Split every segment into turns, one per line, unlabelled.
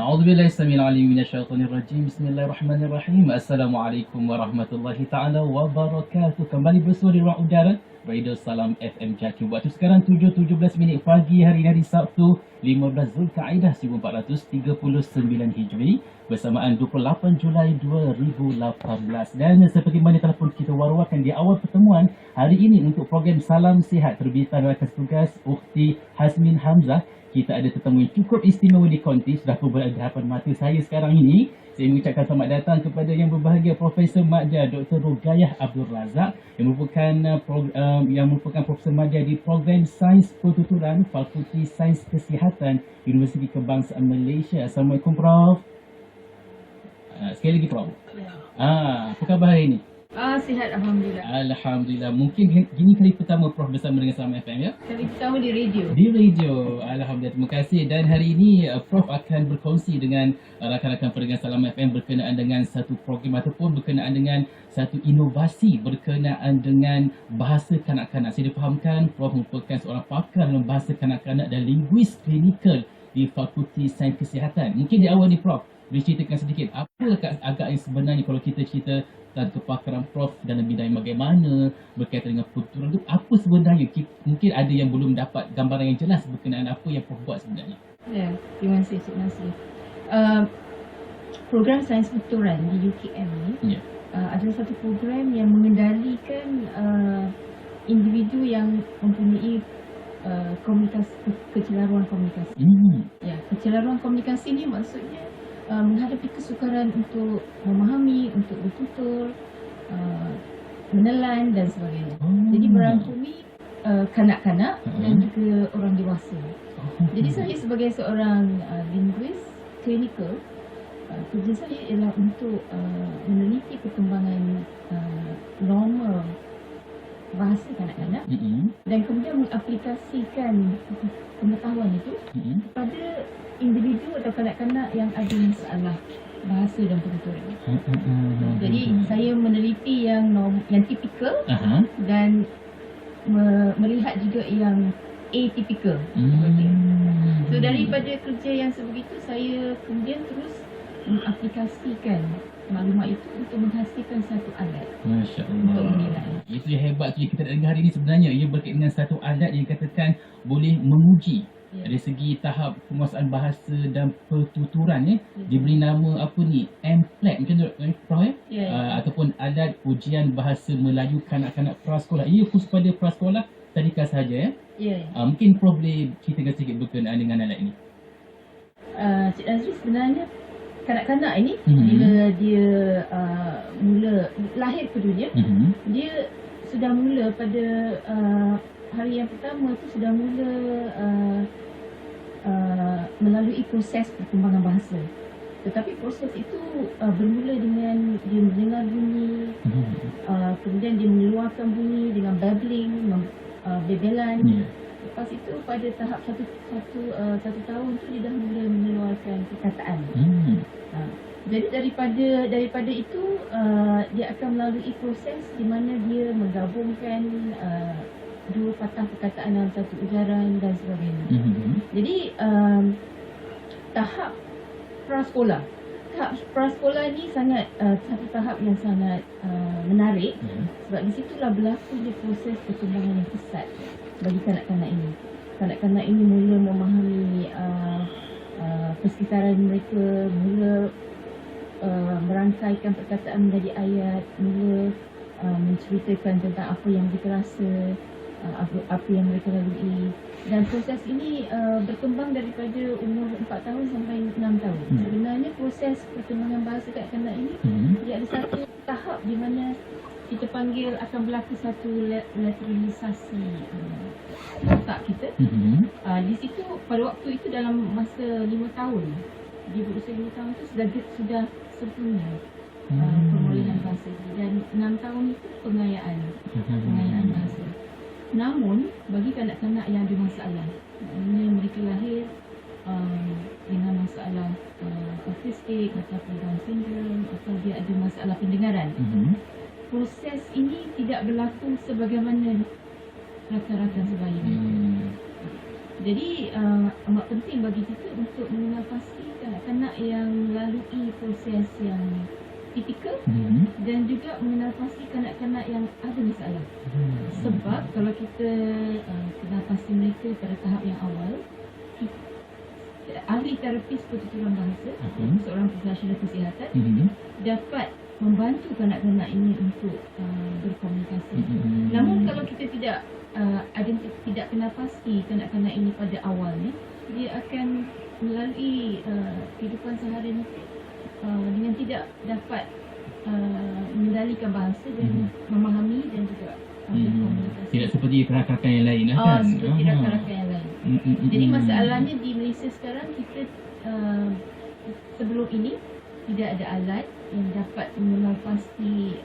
A'udzubillahi samil alim minasyaitonir rajim. Bismillahirrahmanirrahim. Assalamualaikum warahmatullahi taala wabarakatuh. Kembali bersua di ruang udara Radio Salam FM Jakim. Waktu sekarang 7.17 pagi hari Sabtu 15 Zulkaidah 1439 Hijri bersamaan 28 Julai 2018. Dan seperti mana telah pun kita war-warkan di awal pertemuan hari ini untuk program Salam Sihat terbitan rakan tugas Ukhti Hasmin Hamzah, kita ada tetamu yang cukup istimewa di konti, sudah pun berada di hadapan mata saya sekarang ini. Saya mengucapkan selamat datang kepada yang berbahagia Profesor Madja Dr. Rogayah Abdul Razak yang merupakan Profesor Madja di Program Sains Pertuturan Fakulti Sains Kesihatan Universiti Kebangsaan Malaysia. Assalamualaikum Prof. Sekali lagi Prof. Apa khabar hari ini?
Sihat Alhamdulillah.
Alhamdulillah. Mungkin gini kali pertama Prof bersama dengan Salam FM ya?
Kali pertama di radio.
Di radio. Alhamdulillah. Terima kasih. Dan hari ini Prof akan berkongsi dengan rakan-rakan pendengar Salam FM berkenaan dengan satu program ataupun berkenaan dengan satu inovasi berkenaan dengan bahasa kanak-kanak. Saya difahamkan Prof merupakan seorang pakar dalam bahasa kanak-kanak dan linguis klinikal di Fakulti Sains Kesihatan. Mungkin di awal ni Prof boleh ceritakan sedikit apa agak yang sebenarnya kalau kita cerita tentang kepakaran Prof dalam bidang bagaimana berkaitan dengan pertuturan itu, apa sebenarnya? Mungkin ada yang belum dapat gambaran yang jelas berkenaan apa yang Prof buat sebenarnya.
Ya, terima kasih. Program Sains Pertuturan di UKM ni adalah satu program yang mengendalikan individu yang mempunyai kecelaruan komunikasi. Ya, kecelaruan komunikasi ni maksudnya menghadapi kesukaran untuk memahami, untuk bertutur, menelan dan sebagainya. Jadi berangkumi kanak-kanak dan juga orang dewasa. Jadi saya sebagai seorang linguis klinikal, kerja saya ialah untuk meneliti perkembangan norma bahasa kanak-kanak dan kemudian mengaplikasikan pengetahuan itu kepada individu atau kanak-kanak yang ada masalah bahasa dan pertuturan. Jadi saya meneliti yang tipikal dan melihat juga yang atypical. So daripada kerja yang sebegitu, saya kemudian terus mengaplikasikan maklumat itu untuk menghasilkan satu alat.
Masya
untuk
Allah.
menilai.
Itu yang hebat tu yang kita dengar hari ini sebenarnya. Ia berkaitan dengan satu alat yang katakan boleh menguji dari segi tahap penguasaan bahasa dan pertuturan diberi nama apa ni, MPLAT macam tu Prof ataupun alat ujian bahasa Melayu kanak-kanak prasekolah. Ia khusus pada prasekolah tadika sahaja mungkin Prof boleh ceritakan sedikit berkenaan dengan alat ini.
Cik Azri, sebenarnya kanak-kanak ini bila dia mula lahir ke dunia, dia sudah mula pada hari yang pertama tu sudah mula melalui proses perkembangan bahasa. Tetapi proses itu bermula dengan dia mendengar bunyi, kemudian dia mengeluarkan bunyi dengan babbling, bebelan. Lepas itu pada tahap satu tahun tu dia dah mula mengeluarkan perkataan. Jadi daripada itu dia akan melalui proses di mana dia menggabungkan dua patah perkataan dalam satu ujaran dan sebagainya. Jadi tahap prasekolah ni sangat satu tahap yang sangat menarik sebab di situlah berlaku dia proses perkembangan yang pesat bagi kanak-kanak ini. Kanak-kanak ini mula memahami persekitaran mereka, mula merangkaikan perkataan menjadi ayat, mula menceritakan tentang apa yang mereka rasa, apa yang mereka lalui. Dan proses ini berkembang daripada umur 4 tahun sampai 6 tahun. Sebenarnya proses perkembangan bahasa kanak-kanak ini dia ada satu tahap di mana kita panggil akan berlaku satu lateralisasi otak kita. Di situ pada waktu itu dalam masa 5 tahun, di berusia 5 tahun itu sudah sempurna pemulihan bahasa, dan 6 tahun itu pengayaan bahasa. Namun bagi kanak-kanak yang ada masalah, maknanya mereka lahir dengan masalah autistik ataupun Down syndrome atau dia ada masalah pendengaran, proses ini tidak berlaku sebagaimana rata-rata sebaya. Jadi amat penting bagi kita untuk mengenal pasti kanak-kanak yang melalui proses yang tipikal dan juga mengenal pasti kanak-kanak yang ada masalah. Sebab kalau kita kenal pasti mereka pada tahap yang awal, ahli terapis pertuturan bahasa, seorang profesional kesihatan, dapat membantu kanak-kanak ini untuk berkomunikasi. Namun kalau kita tidak tidak kenal pasti kanak-kanak ini pada awalnya, dia akan melalui kehidupan seharian dengan tidak dapat mengendalikan bahasa dan memahami dan juga berkomunikasi.
Tidak seperti rakan-rakan yang lain kan?
Seperti rakan-rakan yang lain. Jadi masalahnya di Malaysia sekarang kita sebelum ini tidak ada alat yang dapat mengenal pasti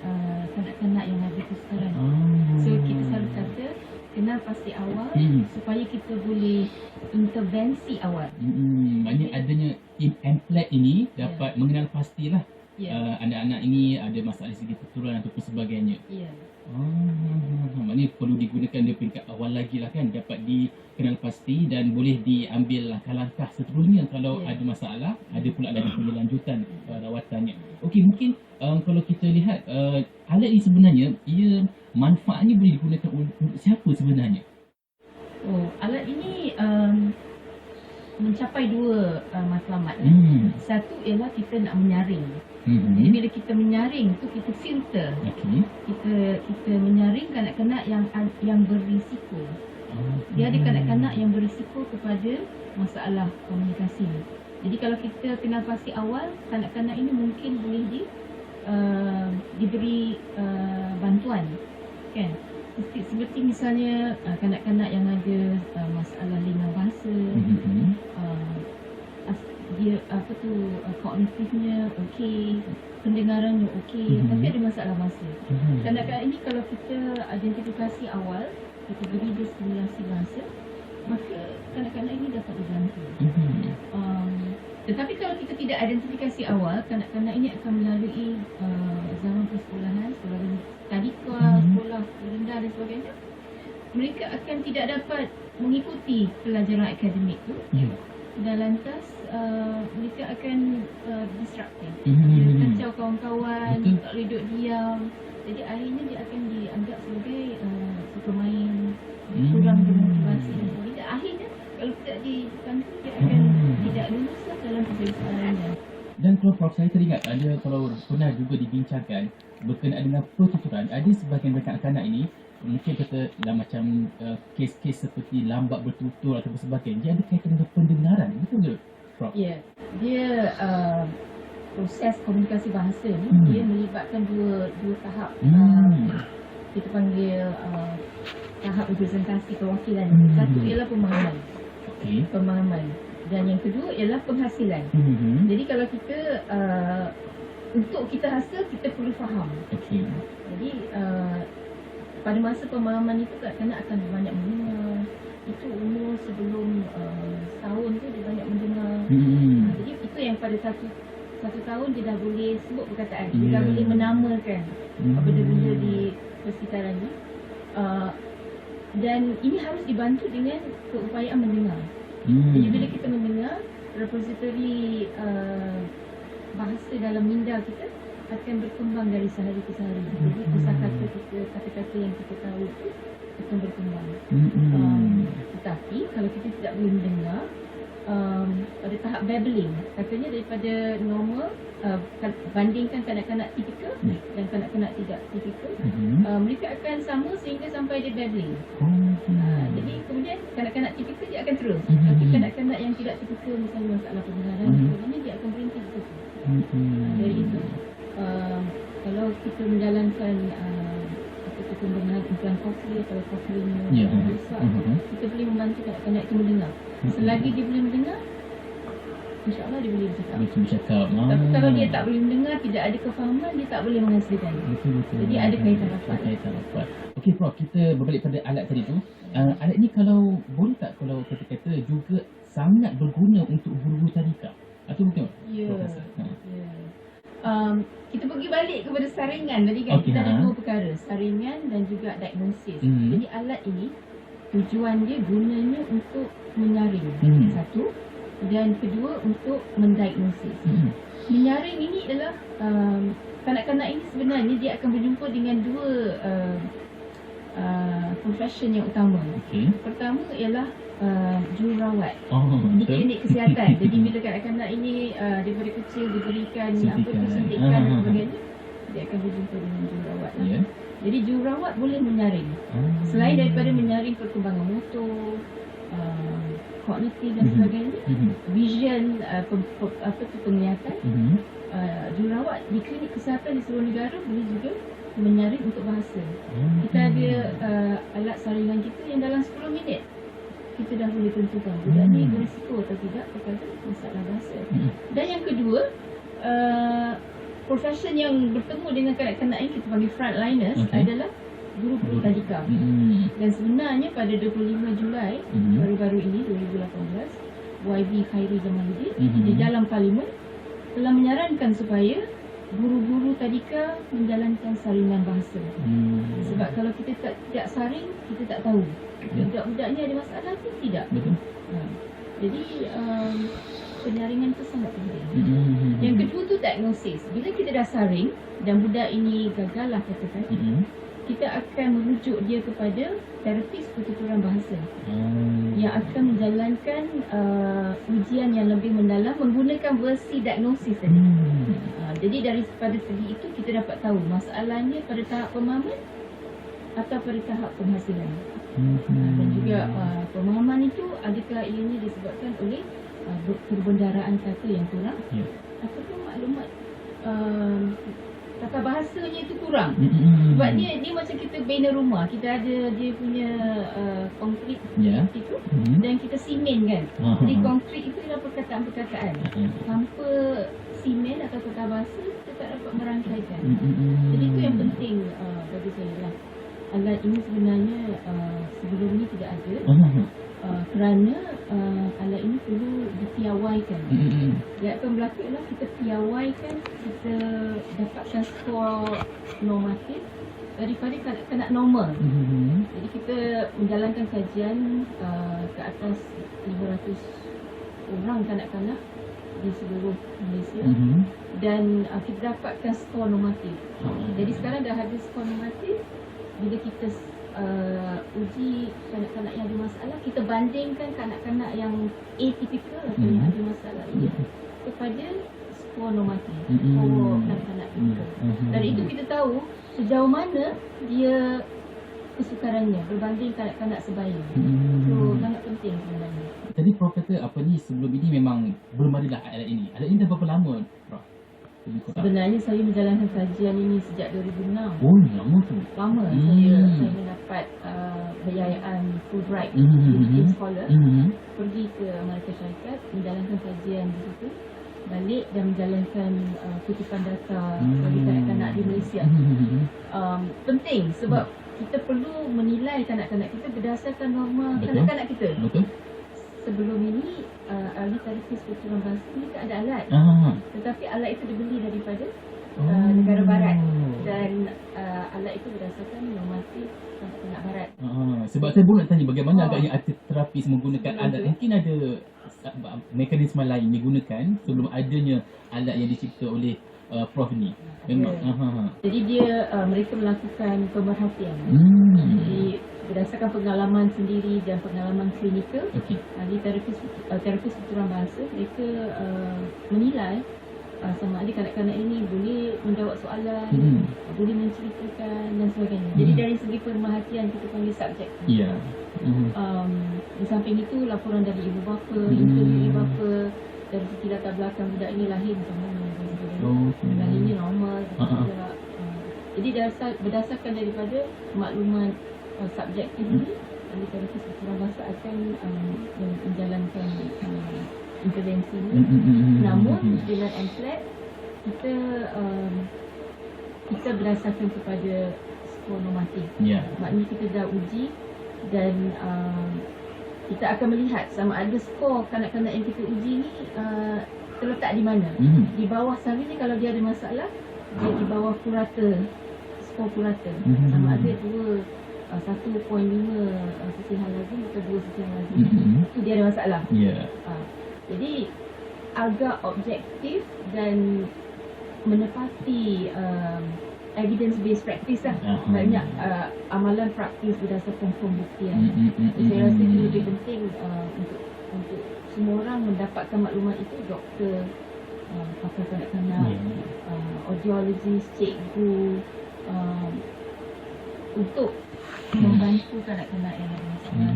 kanak-kanak yang ada tu sekarang. So kita selalu kata kenal pasti awal supaya kita boleh intervensi awal.
Maknanya adanya template ini dapat mengenal pastilah anak-anak ini ada masalah segi keturunan ataupun sebagainya. Maknanya perlu digunakan di peringkat awal lagi lah kan, dapat dikenal pasti dan boleh diambil langkah-langkah seterusnya kalau ada masalah, ada pula lagi lanjutan rawatannya. Okey, mungkin kalau kita lihat alat ini sebenarnya ia manfaatnya boleh digunakan untuk siapa sebenarnya?
Alat ini mencapai dua matlamat. Satu ialah kita nak menyaring. Jadi bila kita menyaring tu kita filter. Kita menyaring kanak-kanak yang berisiko. Dia ada kanak-kanak yang berisiko kepada masalah komunikasi. Jadi kalau kita kenal pasti awal, kanak-kanak ini mungkin boleh diberi bantuan, kan? Seperti misalnya kanak-kanak yang ada masalah lingkungan bahasa, dia kognitifnya okey, pendengarannya okey, tapi ada masalah bahasa. Kanak-kanak ini kalau kita identifikasi awal, kita beri dia stimulasi bahasa, maka kanak-kanak ini dapat dibantu. Tetapi kalau kita tidak identifikasi awal, kanak-kanak ini akan melalui zaman persekolahan, sekolah tadika, sekolah rendah dan sebagainya. Mereka akan tidak dapat mengikuti pelajaran akademik itu. Dan lantas mereka akan disruptive. Dia kacau kawan-kawan, tak boleh duduk diam. Jadi akhirnya dia akan dianggap sebagai suka main, kurang bermotivasi dan sebagainya. Akhirnya kalau tidak dibantu, dia akan tidak luluslah dalam peperiksaan.
Dan kalau Prof, saya teringat ada kalau pernah juga dibincangkan berkenaan dengan pertuturan, ada sebahagian kanak-kanak ini mungkin kata dalam macam kes-kes seperti lambat bertutur atau sebagainya, dia ada kaitan dengan pendengaran, betul ke Prof?
Ya, dia proses komunikasi bahasa ni dia melibatkan dua tahap. Kita panggil tahap representasi perwakilan. Satu ialah pemahaman. Pemahaman. Dan yang kedua ialah penghasilan. Jadi kalau kita untuk kita hasil, kita perlu faham. Jadi pada masa pemahaman itu kanak-kanak akan banyak mendengar. Itu umur sebelum setahun tu dia banyak mendengar. Jadi itu yang pada satu tahun dia dah boleh sebut perkataan. Dia dah boleh menamakan benda-benda di persekitaran ni. Dan ini harus dibantu dengan keupayaan mendengar. Jadi bila kita mendengar, repository bahasa dalam minda kita akan berkembang dari sehari ke sehari. Jadi kosakata kita, kata-kata yang kita tahu itu akan berkembang. Tetapi kalau kita tidak boleh mendengar, pada tahap babbling, katanya daripada normal, bandingkan kanak-kanak tipikal dan kanak-kanak tidak tipikal, mereka akan sama sehingga sampai dia babbling. Jadi kemudian kanak-kanak tipikal dia akan terus, tapi kanak-kanak yang tidak tipikal, misalnya masalah pendengaran sebagainya, dia akan berhenti di situ. Dari itu kalau kita menjalankan pembenahan implan kokli atau koklinya rusak, kita boleh membantu kanak-kanak itu mendengar. Selagi dia boleh mendengar, insya-Allah dia boleh bercakap. Tapi kalau dia tak boleh mendengar, tidak ada kefahaman, dia tak boleh menghasilkan. Jadi ada kaitan rapat.
Okey Prof, kita berbalik pada alat tadi tu. Alat ni kalau boleh tak kalau kata-kata juga sangat berguna untuk guru-guru tadika? Atau bukan?
Ya. Kita pergi balik kepada saringan tadi kan. Kita ada dua perkara, saringan dan juga diagnosis. Jadi alat ini tujuan dia, gunanya untuk menyaring. Satu, dan kedua untuk mendiagnosis. Menyaring ini adalah kanak-kanak ini sebenarnya dia akan berjumpa dengan dua profession yang utama. Pertama ialah jururawat di klinik kesihatan. Jadi bila kanak-kanak ini daripada kecil diberikan suntikan dan sebagainya, dia akan berjumpa dengan jururawat lah. Jadi jururawat boleh menyaring. Selain daripada menyaring perkembangan motor, kognitif dan sebagainya, vision, penglihatan, jururawat di klinik kesihatan di seluruh negara boleh juga menyaring untuk bahasa. Kita ada alat saringan kita yang dalam 10 minit kita dah boleh tentukan budak ni berisiko atau tidak kepada masalah bahasa. Dan yang kedua, profession yang bertemu dengan kanak-kanak ini kita panggil frontliners adalah guru-guru tadika. Dan sebenarnya pada 25 Julai baru-baru ini 2018, YB Khairi Jamaluddin di dalam parlimen telah menyarankan supaya guru-guru tadika menjalankan saringan bahasa. Sebab kalau kita tidak saring, kita tak tahu budak-budak ni ada masalah ke tidak. Jadi penyaringan itu sangat penting. Yang kedua tu diagnosis. Bila kita dah saring dan budak ini gagal lah katakan, kita akan merujuk dia kepada terapis pertuturan bahasa yang akan menjalankan ujian yang lebih mendalam menggunakan versi diagnosis tadi. Jadi daripada segi itu kita dapat tahu masalahnya pada tahap pemahaman atau pada tahap penghasilan. Dan juga pemahaman itu adakah ianya disebabkan oleh perbendaraan kata yang kurang ataupun maklumat kata bahasanya itu kurang. Sebab dia macam kita bina rumah, kita ada dia punya konkrit itu dan kita simen kan. Jadi konkrit itu adalah perkataan-perkataan. Tanpa simen atau kata bahasa kita tak dapat merangkaikan. Jadi itu yang penting bagi saya lah. Alat ini sebenarnya sebelum ni tidak ada kerana alat ini perlu dipiawaikan. Yang akan berlaku ialah kita piawaikan, kita dapatkan skor normatif daripada kanak-kanak normal. Jadi kita menjalankan kajian ke atas 500 orang kanak-kanak di seluruh Malaysia dan kita dapatkan skor normatif. Jadi sekarang dah ada skor normatif. Bila kita uji kanak-kanak yang ada masalah, kita bandingkan kanak-kanak yang atypical atau yang ada masalah ini kepada skor normatif skor kanak-kanak kita. Dari itu kita tahu sejauh mana dia kesukarannya berbanding kanak-kanak sebaya. So sangat penting sebenarnya.
Tadi Prof kata apa ni sebelum ini memang belum ada alat ini. Alat ini dah berapa lama Prof?
Sebenarnya saya menjalankan kajian ini sejak 2006.
Oh, lama tu.
Lama saya mendapat kejayaan Fulbright PhD scholar, pergi ke Amerika Syarikat, menjalankan kajian di situ, balik dan menjalankan kutipan data bagi kanak-kanak di Malaysia. Penting sebab kita perlu menilai kanak-kanak kita berdasarkan norma kanak-kanak kita. Sebelum ini ahli terapis pertuturan bahasa ni tak ada alat. Tetapi alat itu dibeli daripada negara barat dan alat itu berdasarkan normatif kanak-kanak barat.
Sebab saya pun nak tanya bagaimana agaknya artis terapis menggunakan alat. Mungkin ada mekanisme lain digunakan sebelum adanya alat yang dicipta oleh Prof ni. Memang.
Jadi dia mereka melakukan pemerhatian. Jadi berdasarkan pengalaman sendiri dan pengalaman klinikal, ahli terapis pertuturan bahasa, mereka menilai sama ada kanak-kanak ini boleh menjawab soalan, boleh menceritakan dan sebagainya. Jadi dari segi pemerhatian kita panggil subjektif. Di samping itu laporan dari ibu bapa, interview ibu bapa, dari segi latar belakang budak ini lahir macam mana dan sebagainya. Lahirnya normal tidak. Jadi berdasarkan daripada maklumat subjektif ini, ahli terapis pertuturan bahasa akan menjalankan intervensi ini. Namun dengan MPLAT kita berdasarkan kepada skor normatif. Maknanya kita dah uji dan kita akan melihat sama ada skor kanak-kanak yang kita uji ni terletak di mana. Di bawah selalunya kalau dia ada masalah, dia di bawah purata, skor purata. Sama ada 1.5 sesihan lazim atau 2 sesihan lazim. Itu dia ada masalah. Jadi agak objektif dan menepati evidence based practice lah. Banyak amalan praktis berdasarkan pembuktian. Saya rasa itu lebih penting untuk semua orang mendapatkan maklumat itu, doktor, pakar kanak-kanak, audiologist, cikgu, untuk membantu kanak-kanak yang ada masalah.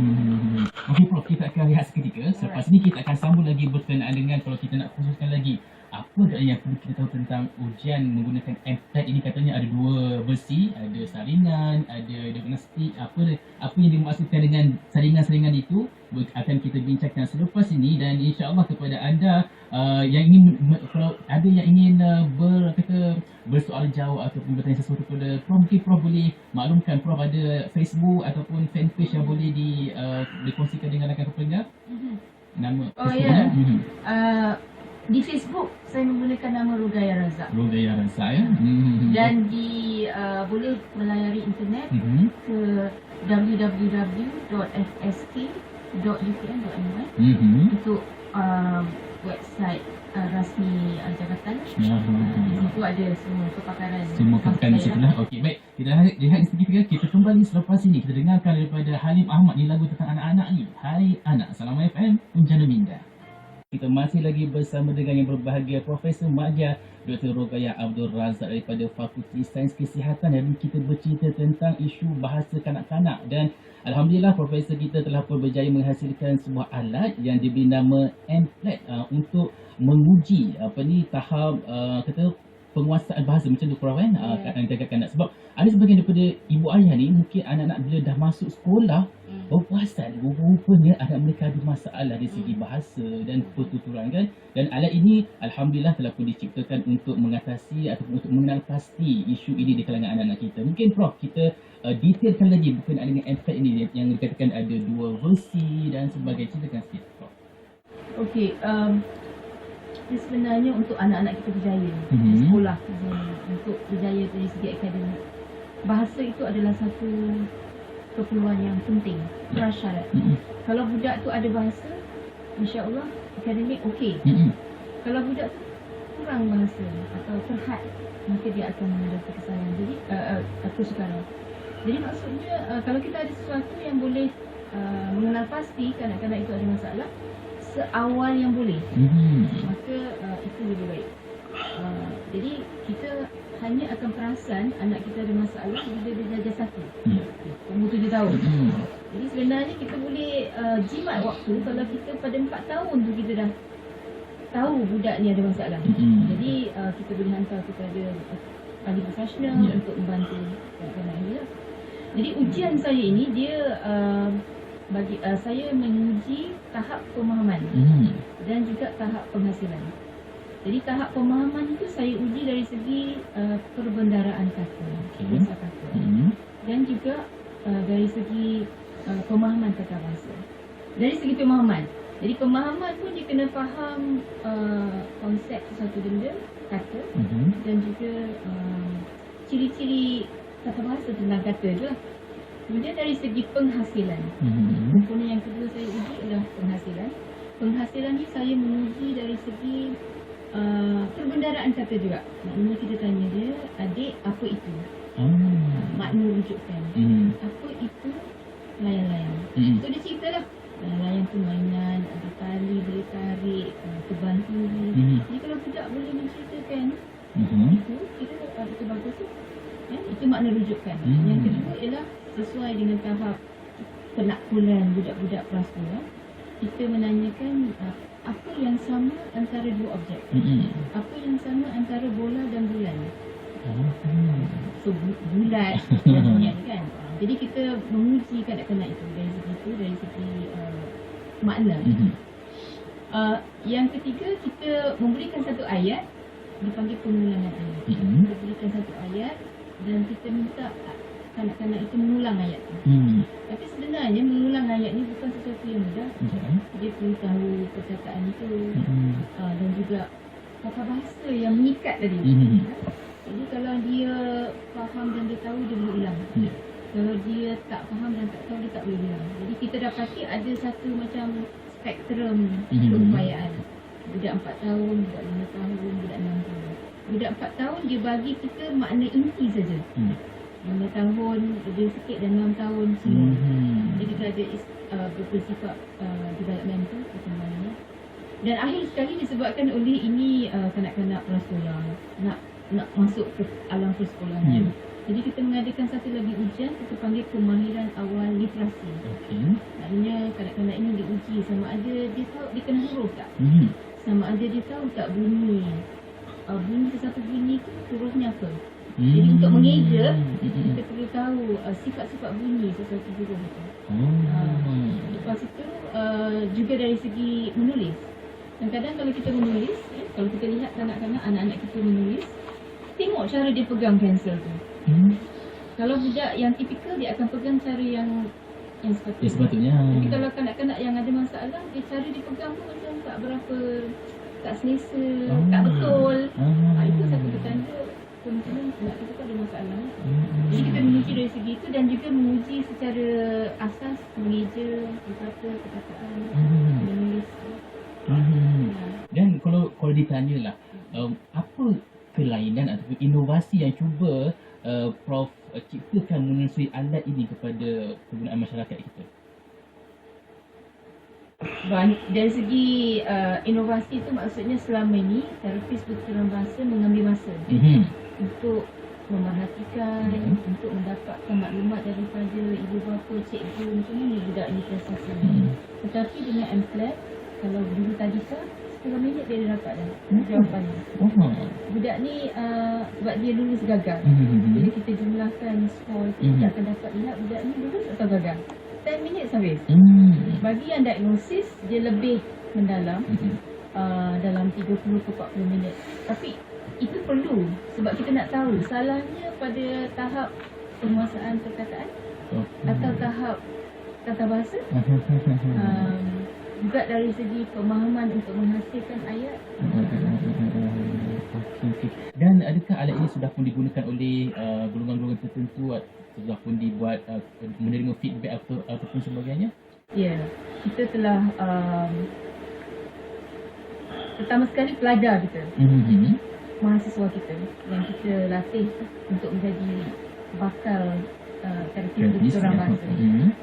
Okey Prof, kita akan rehat seketika. Selepas ni kita akan sambung lagi berkenaan dengan, kalau kita nak khususkan lagi, apa yang perlu kita tahu tentang ujian menggunakan MPLAT ini. Katanya ada dua versi, ada saringan, ada diagnostik. Apa yang dimaksudkan dengan saringan-saringan itu akan kita bincangkan selepas ini. Dan insya-Allah kepada anda yang ingin, kalau ada yang ingin bersoal jawab ataupun bertanya sesuatu kepada Prof, mungkin Prof boleh maklumkan, Prof ada Facebook ataupun fanpage yang boleh dikongsikan dengan rakan pendengar. Nama
di Facebook saya menggunakan nama Rugaya Razak.
Rugaya Razak ya.
Dan boleh melayari internet ke www.fsk.upn.my untuk website rasmi jabatan. Di situ ada semua kepakaran.
Semua kepakaran di situ lah. Okey, baik. Kita lihat sedikit, kita kembali selepas ini. Kita dengarkan daripada Halim Ahmad ni lagu tentang anak-anak ni. Hai Anak. Salam FM, Punjana Minda. Kita masih lagi bersama dengan yang berbahagia Profesor Madya Dr. Rugaya Abdul Razak daripada Fakulti Sains Kesihatan, dan kita bercerita tentang isu bahasa kanak-kanak. Dan alhamdulillah Profesor kita telah pun berjaya menghasilkan sebuah alat yang diberi nama MPLAT untuk menguji tahap penguasaan bahasa macam tu Prof kan, kanak-kanak. Sebab ada sebahagian daripada ibu ayah ni mungkin anak-anak bila dah masuk sekolah berpuasan, rupanya anak mereka ada masalah dari segi bahasa dan pertuturan kan. Dan alat ini alhamdulillah telah pun diciptakan untuk mengatasi ataupun untuk mengenal pasti isu ini di kalangan anak-anak kita. Mungkin Prof kita detailkan lagi berkenaan dengan MPLAT ini yang dikatakan ada dua versi dan sebagainya. Ceritakan sikit Prof.
Okey, sebenarnya untuk anak-anak kita berjaya di sekolah, untuk berjaya dari segi akademik, bahasa itu adalah satu keperluan yang penting, prasyarat. Kalau budak tu ada bahasa, insya-Allah akademik okey. Kalau budak tu kurang bahasa atau terhad, maka dia akan mendapat kesalahan. Jadi kesukaran. Jadi maksudnya kalau kita ada sesuatu yang boleh mengenal pasti kanak-kanak itu ada masalah seawal yang boleh, maka itu lebih baik. Jadi kita hanya akan perasan anak kita ada masalah bila dia darjah 1, umur 7 tahun. Jadi sebenarnya kita boleh jimat waktu kalau kita pada 4 tahun tu kita dah tahu budak ni ada masalah. Jadi kita boleh hantar kepada ahli profesional untuk membantu anak-anak ini lah. Jadi ujian saya ini dia saya menguji tahap pemahaman dan juga tahap penghasilan. Jadi tahap pemahaman itu saya uji dari segi perbendaraan kata, bahasa kata, dan juga dari segi pemahaman tata bahasa. Dari segi pemahaman, jadi pemahaman pun dia kena faham konsep sesuatu benda, kata, dan juga ciri-ciri tata bahasa tentang kata tu lah. Kemudian dari segi penghasilan, komponen yang kedua saya uji adalah penghasilan. Penghasilan ni saya menguji dari segi perbendaraan kata juga. Maknanya kita tanya dia, adik apa itu? Makna rujukkan. Apa itu layang-layang? So dia cerita lah. Layang-layang tu mainan, ada tali boleh tarik, teban tinggi. Jadi kalau budak boleh menceritakan itu, kita itu bagus tu. Itu makna rujukkan. Yang kedua ialah sesuai dengan tahap penakbulan budak-budak prasekolah, kita menanyakan apa yang sama antara dua objek. Apa yang sama antara bola dan bulan. So bulat dan bulan kan. Jadi kita menguji kanak-kanak itu dari segi itu, dari segi makna. Yang ketiga, kita memberikan satu ayat, dipanggil pengulangan ayat. Kita berikan satu ayat dan kita minta kanak-kanak itu mengulang ayat tu. Tapi sebenarnya mengulang ayat ni bukan sesuatu yang mudah. Dia perlu tahu perkataan itu, dan juga tata bahasa yang mengikat tadi. Jadi kalau dia faham dan dia tahu, dia boleh ulang. Kalau dia tak faham dan tak tahu, dia tak boleh ulang. Jadi kita dapati ada satu macam spektrum keupayaan. Budak 4 tahun, budak 5 tahun, budak 6 tahun. Budak 4 tahun dia bagi kita makna inti saja. 5 tahun, lebih sikit, dan 6 tahun semua. Jadi kita ada bersifat developmental perkembangannya. Dan akhir sekali disebabkan oleh ini kanak-kanak prasekolah nak masuk ke alam persekolahan. Jadi kita mengadakan satu lagi ujian, kita panggil kemahiran awal literasi. Maknanya kanak-kanak ini diuji sama ada dia tahu dia kena huruf tak, sama ada dia tahu tak bunyi sesuatu bunyi tu hurufnya apa. Jadi untuk mengeja kita perlu tahu sifat-sifat bunyi sesuatu huruf itu. Lepas itu juga dari segi menulis. Kadang-kadang kalau kita menulis, kalau kita lihat kanak-kanak, anak-anak kita menulis, tengok cara dia pegang pensel tu. Kalau budak yang tipikal, dia akan pegang cara yang sepatutnya. Tapi kalau kanak-kanak yang ada masalah, dia cara dia pegang tu macam tak selesa, tak betul. Itu satu petanda kemungkinan anak kita tu ada masalah. Jadi kita menguji dari segi itu dan juga menguji secara asas mengeja, berkata, perkataan, menulis.
Dan kalau ditanyalah apa kelainan ataupun inovasi yang cuba Prof ciptakan menelusuri alat ini kepada penggunaan masyarakat kita?
Dari segi inovasi itu maksudnya selama ini terapis bertuturan bahasa mengambil masa untuk memerhatikan, untuk mendapatkan maklumat daripada ibu bapa, cikgu, macam mana budak ini prestasinya. Tetapi dengan M-Plan, kalau dulu tadi kan 10 minit dia dapat dah jawapannya. Budak ni sebab dia lulus gagal. Bila kita jumlahkan skor, kita akan dapat lihat budak ni lulus atau gagal. 10 minit habis. Bagi yang diagnosis, dia lebih mendalam dalam 30 ke 40 minit. Tapi itu perlu sebab kita nak tahu salahnya pada tahap penguasaan perkataan atau tahap tata bahasa. Juga dari segi pemahaman untuk menghasilkan ayat.
Dan adakah alat ini sudah pun digunakan oleh golongan-golongan tertentu, sudah pun dibuat menerima feedback ataupun sebagainya?
Ya, kita telah pertama sekali pelajar kita, mahasiswa kita yang kita latih untuk menjadi bakal terapis bertuturan bahasa.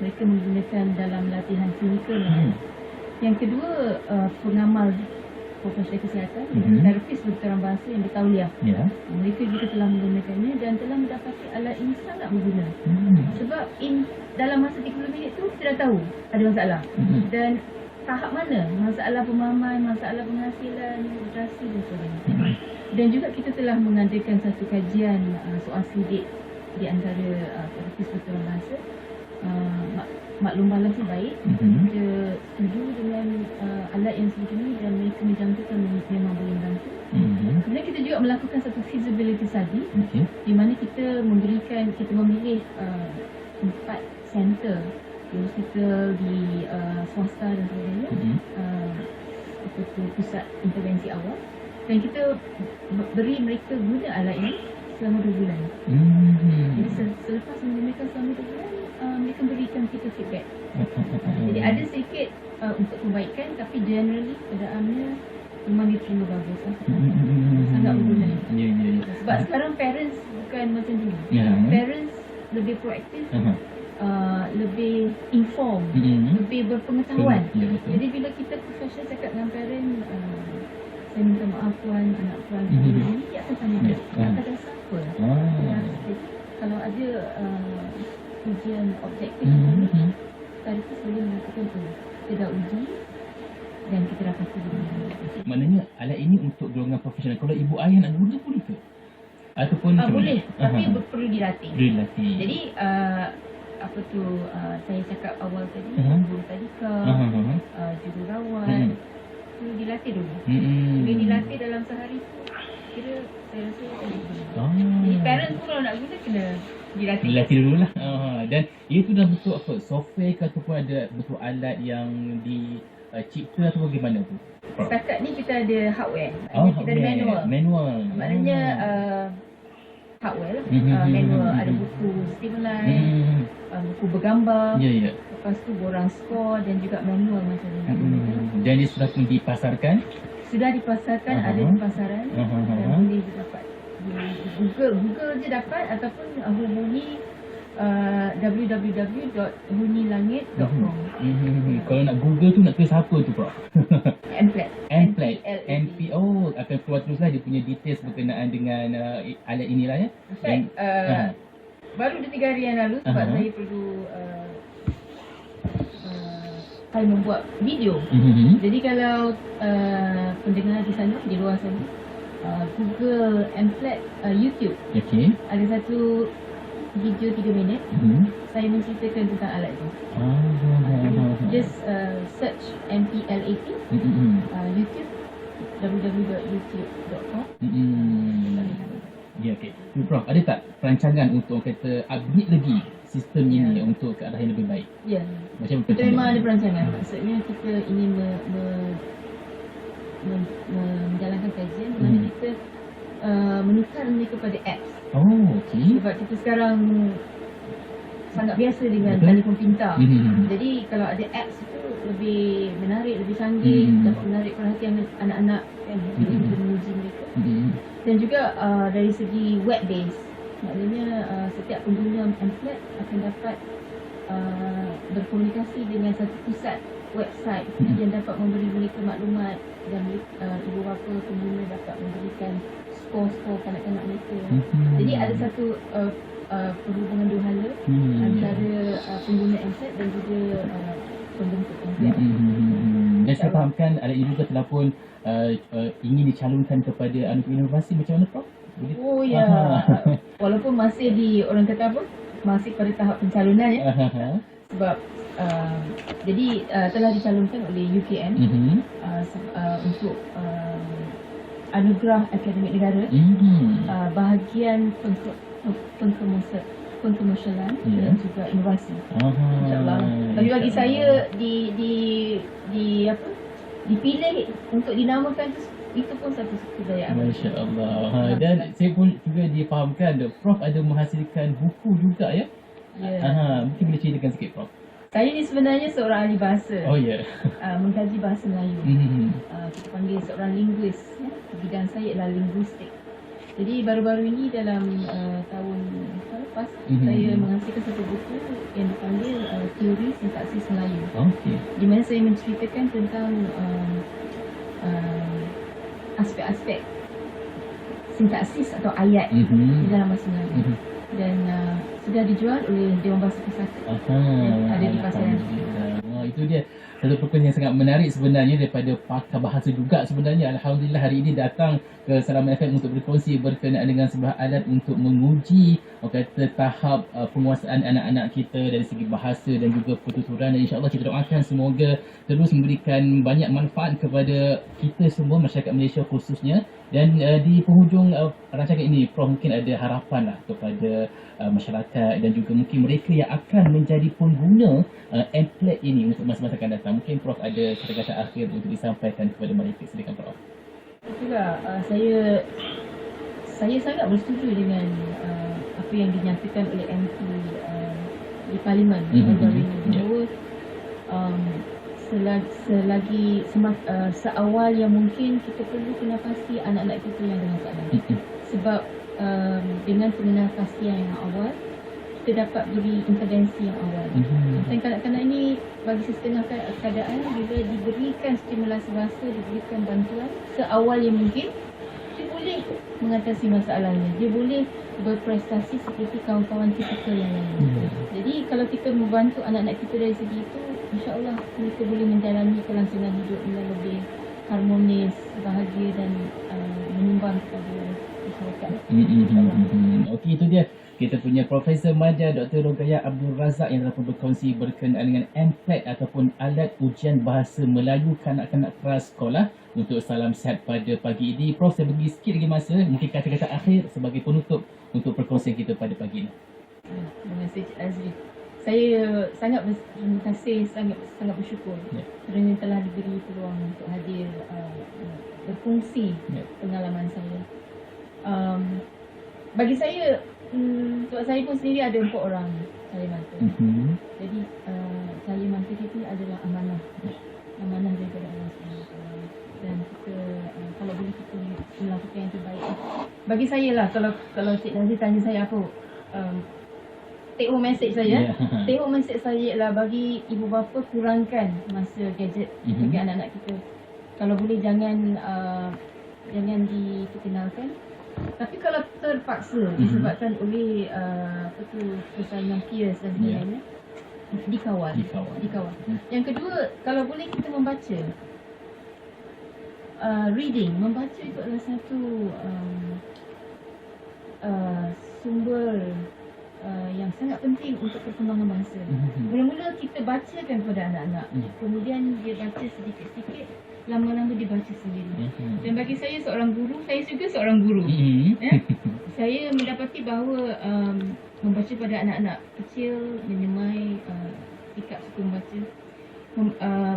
Mereka menggunakan dalam latihan klinikal. Yang kedua, pengamal profesional kesihatan, terapis bertuturan bahasa yang bertauliah. Mereka juga telah menggunakannya dan telah mendapati alat ini sangat berguna. Sebab dalam masa 30 minit tu kita dah tahu ada masalah. Dan tahap mana, masalah pemahaman, masalah penghasilan, literasi dan sebagainya. Dan juga kita telah mengadakan satu kajian soal sidik di antara terapis bertuturan bahasa. Maklum balasnya baik. Kita setuju dengan alat yang sebegini ini dan mereka menjangkakan memang boleh membantu. Kemudian kita juga melakukan satu feasibility study di mana kita memilih 4 center hospital di swasta dan sebagainya, pusat intervensi awal, dan kita beri mereka guna alat ini selama 2 bulan. Jadi selepas menggunakan selama 2 bulan, mereka berikan kita feedback. Jadi ada sedikit untuk perbaikan, tapi generally keadaannya memang diterima bagus. Sangat berguna. Sebab sekarang parents bukan macam dulu. Parents lebih proaktif, lebih inform, lebih berpengetahuan. Jadi bila kita profesional cakap dengan parent, saya minta maaf puan, anak puan ini, dia akan tanya dia akan rasa apa. Jadi kalau ada ujian objektif, terapis boleh melakukan tu. Kita dah uji dan kita rapati dengan.
Maknanya alat ini untuk golongan profesional. Kalau ibu ayah nak guna boleh ke? Ataupun
boleh, tapi perlu dilatih. Jadi saya cakap awal tadi, guru tadika, jururawat, perlu dilatih dulu. Bila dilatih dalam sehari tu, kira saya rasa jadi parents pun kalau nak guna kena dilatih
dulu lah. Dan itu dah betul apa? Software ke ataupun ada betul alat yang dicipta atau bagaimana tu?
Setakat ni kita ada hardware. Kita ada manual. Maknanya hardware lah. Manual, ada buku stimulan, buku bergambar,
Ya, ya.
lepas tu borang skor dan juga manual macam ni.
Dan dia sudah pun dipasarkan.
Sudah dipasarkan, ada di pasaran dan boleh didapat di Google je dapat ataupun hubungi www.hunilangit.com.
Kalau nak Google tu nak tulis apa tu, Prof?
Amplat.
Amplat. Oh, akan keluar teruslah dia punya details berkenaan dengan alat inilah ya.
In fact, baru 3 hari yang lalu sebab saya perlu saya membuat video. Jadi kalau pendengar di sana, di luar sana, Google Amplat YouTube,
Okey.
ada satu video 3 minit saya menceritakan tentang alat tu. Just search MPLAT YouTube, www.youtube.com.
Ya, okey. Prof, ada tak perancangan untuk kata upgrade lagi sistem ini untuk ke arah yang lebih baik?
Ya.
Macam
Kita memang ada perancangan. Maksudnya kita ingin menjalankan kajian di mana kita menukar mereka pada apps.
Oh, okey.
Sebab kita sekarang sangat biasa dengan telefon pintar. Jadi kalau ada apps itu lebih menarik, lebih canggih, dapat menarik perhatian anak-anak kan, bila kita menguji mereka. Dan juga dari segi web base, maknanya setiap pengguna Amplat akan dapat berkomunikasi dengan satu pusat website yang dapat memberi mereka maklumat dan ibu bapa pengguna dapat memberikan skor-skor kanak-kanak mereka. Jadi ada satu perhubungan dua hala antara pengguna Amplat dan juga pembentuk Amplat.
Dan saya fahamkan alat ini juga telah pun ingin dicalonkan kepada anugerah inovasi, macam mana, Prof?
Oh ya. Walaupun masih orang kata apa? Masih pada tahap pencalonan ya. Sebab jadi telah dicalonkan oleh UKM untuk anugerah akademik negara bahagian pengkomersialan dan juga inovasi. InsyaAllah. Bagi saya dipilih untuk dinamakan itu pun satu kejayaan.
Masya-Allah. Dan saya pun juga difahamkan Prof ada menghasilkan buku juga ya. Mungkin boleh ceritakan sikit, Prof.
Saya ni sebenarnya seorang ahli bahasa.
Oh ya.
Mengkaji bahasa Melayu. Kita panggil seorang linguis. Bidang saya adalah linguistik. Jadi baru-baru ini dalam tahun lepas saya menghasilkan satu buku yang dipanggil Teori Sintaksis Melayu.
Okey.
Di mana saya menceritakan tentang aspek-aspek sintaksis atau ayat di dalam bahasa Melayu. Dan sudah dijual oleh Dewan Bahasa Pusaka. Ada di pasaran.
Itu dia satu perkara yang sangat menarik sebenarnya daripada pakar bahasa juga sebenarnya. Alhamdulillah hari ini datang ke Salam FM untuk berkongsi berkenaan dengan sebuah alat untuk menguji kata tahap penguasaan anak-anak kita dari segi bahasa dan juga pertuturan, dan insya-Allah kita doakan semoga terus memberikan banyak manfaat kepada kita semua, masyarakat Malaysia khususnya. Dan di penghujung rancangan ini, Prof mungkin ada harapan lah kepada masyarakat dan juga mungkin mereka yang akan menjadi pengguna Amplat ini untuk masa-masa akan datang. Mungkin Prof ada kata-kata akhir untuk disampaikan kepada mereka. Silakan, Prof.
Itulah, saya sangat bersetuju dengan apa yang dinyatakan oleh MP di Parlimen baru ini, bahawa seawal yang mungkin kita perlu kena pasti anak-anak kita yang dalam keadaan. Sebab dengan pengenapastian yang awal, kita dapat beri intervensi yang awal. Dan kanak-kanak ini bagi setengah keadaan bila diberikan stimulasi bahasa, diberikan bantuan seawal yang mungkin, dia boleh mengatasi masalahnya. Dia boleh berprestasi seperti kawan-kawan tipikal yang lain. Jadi kalau kita membantu anak-anak kita dari segi itu, insya-Allah mereka boleh menjalani kelangsungan hidup yang lebih harmonis, bahagia dan menyumbang kepada masyarakat.
Okey, itu dia. Kita punya Profesor Madya Dr. Rogaya Abdul Razak yang telah berkongsi berkenaan dengan Amplat ataupun alat ujian bahasa Melayu kanak-kanak prasekolah untuk Salam Sihat pada pagi ini. Prof, saya bagi sikit lagi masa, mungkin kata-kata akhir sebagai penutup untuk perkongsian kita pada pagi ini.
Terima kasih, Cik Azri. Saya sangat berterima kasih, sangat bersyukur kerana telah diberi peluang untuk hadir berkongsi pengalaman saya. Bagi saya, sebab saya pun sendiri ada 4 orang Kalimantan. Jadi Kalimantan itu adalah amanah daripada Allah SWT. Dan kita kalau boleh kita melakukan yang terbaik. Bagi saya lah, kalau Cik Nazir tanya saya apa, take home message saya. Take home message saya ialah bagi ibu bapa kurangkan masa gadget bagi anak-anak kita. Kalau boleh jangan diperkenalkan. Tapi kalau terpaksa disebabkan oleh persaingan peers dan sebagainya, dikawal. Yang kedua, kalau boleh kita membaca. Reading, membaca itu adalah satu sumber yang sangat penting untuk perkembangan bangsa. Mula-mula kita bacakan kepada anak-anak, kemudian dia baca sedikit-sedikit, lama-lama dia baca sendiri. Dan bagi saya seorang guru, saya juga seorang guru. Saya mendapati bahawa membaca pada anak-anak kecil, menyemai sikap suka membaca,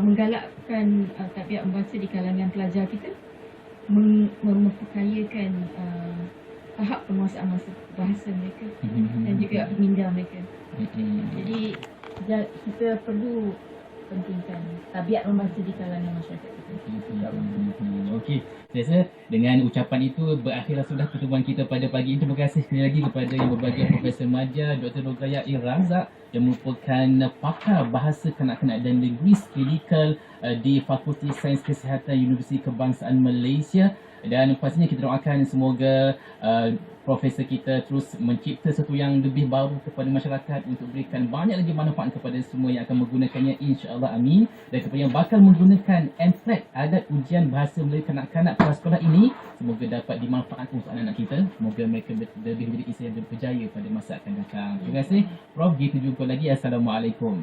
menggalakkan tabiat membaca di kalangan pelajar kita, memperkayakan tahap penguasaan bahasa mereka dan juga minda mereka. Jadi kita perlu pentingkan tabiat membaca di kalangan masyarakat kita.
Okey, saya rasa dengan ucapan itu berakhirlah sudah pertemuan kita pada pagi ini. Terima kasih sekali lagi kepada Yang Berbahagia Profesor Maja Dr. Nurgaya Razak yang merupakan pakar bahasa kanak-kanak dan linguis klinikal di Fakulti Sains Kesihatan Universiti Kebangsaan Malaysia. Dan pastinya kita doakan semoga profesor kita terus mencipta sesuatu yang lebih baru kepada masyarakat untuk berikan banyak lagi manfaat kepada semua yang akan menggunakannya, insya-Allah, amin. Dan kepada yang bakal menggunakan MPLET, adat ujian bahasa Melayu kanak-kanak prasekolah ini, semoga dapat dimanfaatkan untuk anak-anak kita. Semoga mereka lebih menjadi isteri yang berjaya pada masa akan datang. Terima kasih Prof. Kita jumpa lagi. Assalamualaikum.